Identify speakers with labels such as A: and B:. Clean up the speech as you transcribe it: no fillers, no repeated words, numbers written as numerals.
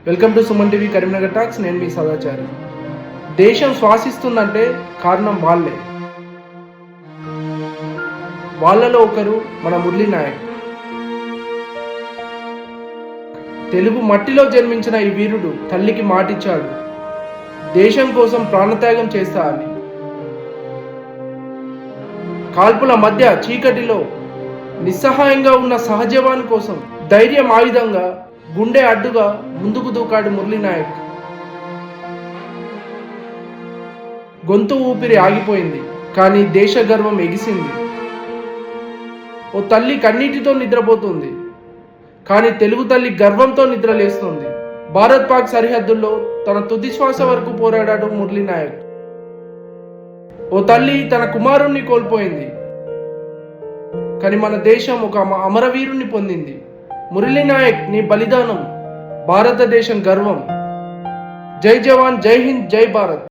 A: Welcome to Suman TV Karimnagar talks. నేను మీ సదాచారి. దేశం శ్వాసిస్తుందంటే కారణం వాళ్ళలో ఒకరు మన మురళీ నాయక్. తెలుగు మట్టిలో జన్మించిన ఈ వీరుడు తల్లికి మాటిచ్చాడు, దేశం కోసం ప్రాణత్యాగం చేస్తా అని. కాల్పుల మధ్య చీకటిలో నిస్సహాయంగా ఉన్న సహజవాన్ కోసం ధైర్యం ఆయుధంగా, గుండె అడ్డుగా ముందుకు దూకాడు మురళీ నాయక్. గొంతు ఊపిరి ఆగిపోయింది, కానీ దేశ గర్వం ఎగిసింది. ఓ తల్లి కన్నీటితో నిద్రపోతుంది, కానీ తెలుగు తల్లి గర్వంతో నిద్రలేస్తుంది. భారత్ పాక్ సరిహద్దుల్లో తన తుది శ్వాస వరకు పోరాడాడు మురళీ నాయక్. ఓ తల్లి తన కుమారుణ్ణి కోల్పోయింది, కానీ మన దేశం ఒక అమరవీరుణ్ణి పొందింది. మురళీ నాయక్, నీ బలిదానం భారతదేశం గర్వం. జై జవాన్, జై హింద్, జై భారత్.